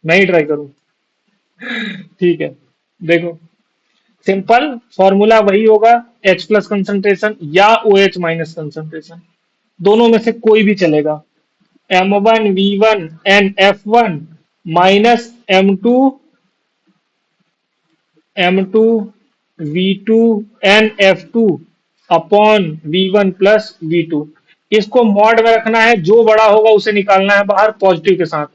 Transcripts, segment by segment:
मैं ही ट्राई करूं? ठीक है, देखो, सिंपल फॉर्मूला वही होगा, H प्लस कंसंट्रेशन या OH माइनस कंसंट्रेशन, दोनों में से कोई भी चलेगा। M1 V1 NF1 minus M2 V2 NF2 upon V1 plus V2। इसको मॉड में रखना है, जो बड़ा होगा उसे निकालना है बाहर पॉजिटिव के साथ।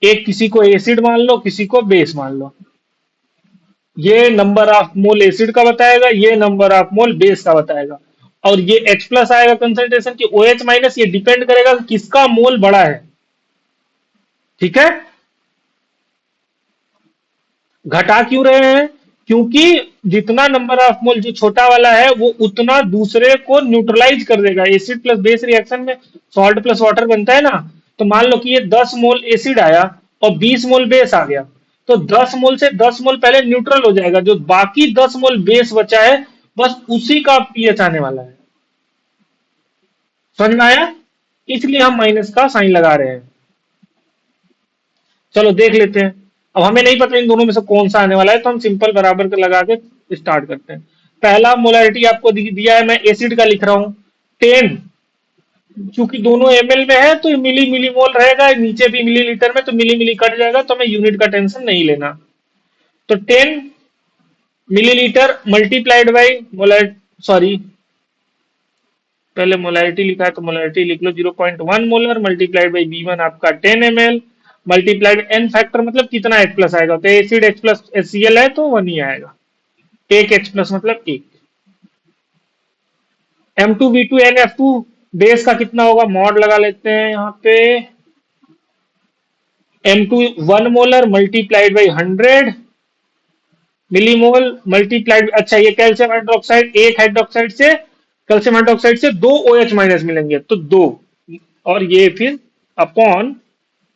एक किसी को एसिड मान लो, किसी को बेस मान लो। ये नंबर ऑफ मोल एसिड का बताएगा, ये नंबर ऑफ मोल बेस का बताएगा। और ये H प्लस आएगा कंसंट्रेशन की, OH माइनस, ये डिपेंड करेगा कि किसका मोल बड़ा है। ठीक है, घटा क्यों रहे हैं? क्योंकि जितना नंबर ऑफ मोल जो छोटा वाला है वो उतना दूसरे को न्यूट्रलाइज कर देगा। एसिड प्लस बेस रिएक्शन में सॉल्ट प्लस वाटर बनता है ना। तो मान लो कि ये 10 मोल एसिड आया और 20 मोल बेस आ गया, तो 10 मोल से 10 मोल पहले न्यूट्रल हो जाएगा, जो बाकी 10 मोल बेस बचा है बस उसी का पीएच आने वाला है। समझ में आया? इसलिए हम माइनस का साइन लगा रहे हैं। चलो देख लेते हैं। अब हमें नहीं पता इन दोनों में से कौन सा आने वाला है, तो हम सिंपल बराबर का लगा के स्टार्ट करते हैं। पहला मोलरिटी आपको दिया है, मैं एसिड का लिख रहा हूं 10। चूंकि दोनों एमएल में है तो मिली मिली मोल रहेगा, नीचे भी मिलीलीटर में तो मिली मिली कट जाएगा, तो हमें यूनिट का टेंशन नहीं लेना। तो 10 millilitre multiplied by molar, sorry, पहले मोलरिटी लिखा है तो मोलरिटी लिख लो, 0.1 molar multiplied by B one आपका 10 ml मल्टीप्लाइड एन फैक्टर, मतलब कितना H प्लस आएगा, तो एसिड H प्लस HCl है तो 1 ही आएगा। एक H प्लस मतलब एक। M2V2NF2 बेस का कितना होगा, मॉड लगा लेते हैं यहाँ पे। M2 1 molar multiplied by 100 millimole multiplied, अच्छा ये कैल्शियम हाइड्रोक्साइड, एक हाइड्रोक्साइड से, कैल्शियम हाइड्रोक्साइड से दो OH माइनस मिलेंगे तो दो, और ये फिर अपॉन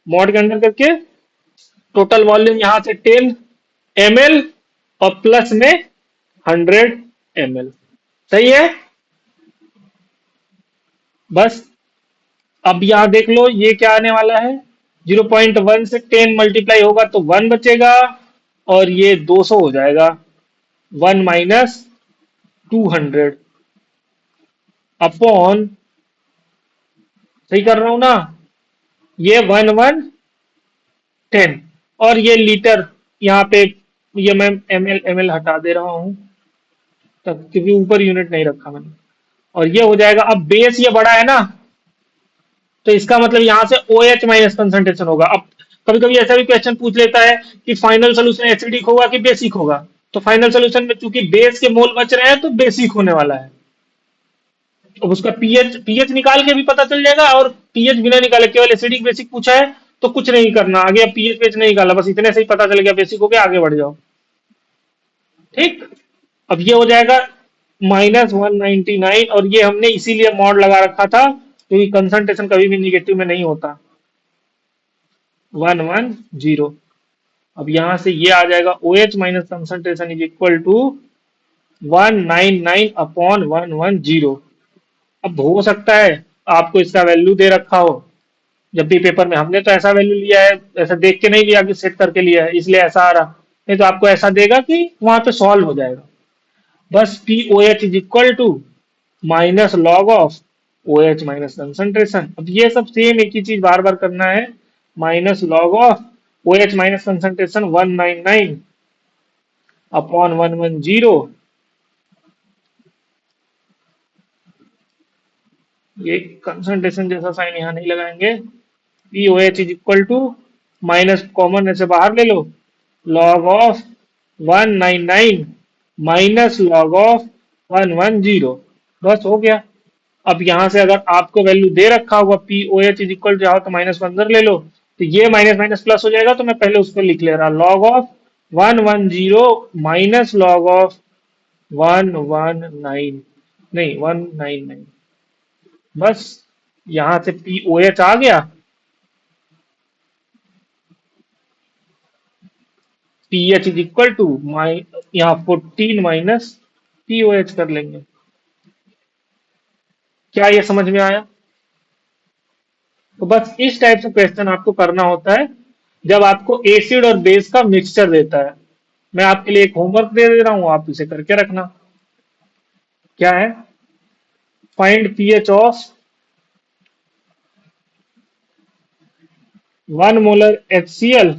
मॉड के अंदर करके टोटल वॉल्यूम यहां से 10 ml और प्लस में 100 ml। सही है? बस अब यहां देख लो ये क्या आने वाला है, 0.1 से 10 मल्टीप्लाई होगा तो 1 बचेगा, और ये 200 हो जाएगा। 1 माइनस 200 अपॉन, सही कर रहा हूं ना, ये 1110, और ये लीटर यहाँ पे, ये मैं ml हटा दे रहा हूं तब, क्योंकि ऊपर यूनिट नहीं रखा मैंने। और ये हो जाएगा, अब बेस ये बड़ा है ना, तो इसका मतलब यहां से OH माइनस कंसंट्रेशन होगा। अब कभी कभी ऐसा भी क्वेश्चन पूछ लेता है कि फाइनल सोल्यूशन एसिडिक होगा कि बेसिक होगा, तो फाइनल सोल्यूशन में चूंकि बेस के मोल बच रहे हैं तो बेसिक होने वाला है। अब उसका पीएच निकाल के भी पता चल जाएगा, और पीएच बिना निकाले केवल एसिडिक बेसिक पूछा है तो कुछ नहीं करना, आगे अब पीएच नहीं निकाला, बस इतने से ही पता चल गया बेसिक हो गया, आगे बढ़ जाओ। ठीक, अब ये हो जाएगा -199, और ये हमने इसीलिए मॉड लगा रखा था क्योंकि कंसंट्रेशन कभी भी निगेटिव में नहीं होता। 110। अब यहां से ये आ जाएगा, OH minus concentration is equal to 199 upon 110। अब हो सकता है आपको इसका वैल्यू दे रखा हो जब भी पेपर में, हमने तो ऐसा वैल्यू लिया है, ऐसा देख के नहीं लिया कि सेट करके लिया है इसलिए ऐसा आ रहा, नहीं तो आपको ऐसा देगा कि वहां पे सॉल्व हो जाएगा। बस POH is equal to minus log of OH minus concentration. अब ये सब सेम एक ही चीज बार बार करना है, minus log of OH minus concentration 199 upon 110। ये कंसंट्रेशन जैसा साइन यहाँ नहीं लगाएंगे। POH is equal to, minus common ऐसे बाहर ले लो, log of 199 minus log of 110। बस हो गया। अब यहां से अगर आपको वैल्यू दे रखा होगा POH इज इक्वल चाहो तो -15 ले लो, तो ये माइनस माइनस प्लस हो जाएगा, तो मैं पहले उसको लिख ले रहा, log of 110 minus log of 119, नहीं 199। बस यहां से POH आ गया, PH इज इक्वल टू यहाँ 14 माइनस POH कर लेंगे। क्या ये समझ में आया? तो बस इस टाइप से क्वेश्चन आपको करना होता है, जब आपको एसिड और बेस का मिक्सचर देता है। मैं आपके लिए एक होमवर्क दे रहा हूं, आप इसे करके रखना। क्या है? Find pH of 1 molar HCl।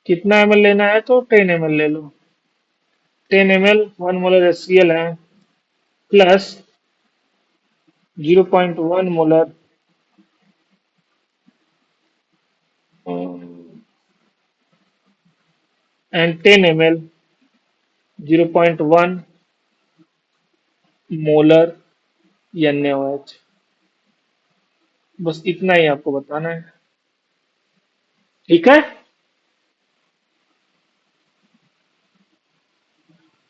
कितना ml लेना है? तो 10 ml ले लो। 10 ml 1 मोलर HCl है, plus 0.1 molar and 10 ml 0.1 molar NaOH। बस इतना ही आपको बताना है। ठीक है,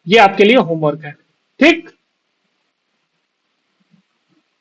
ये आपके लिए होमवर्क है। ठीक।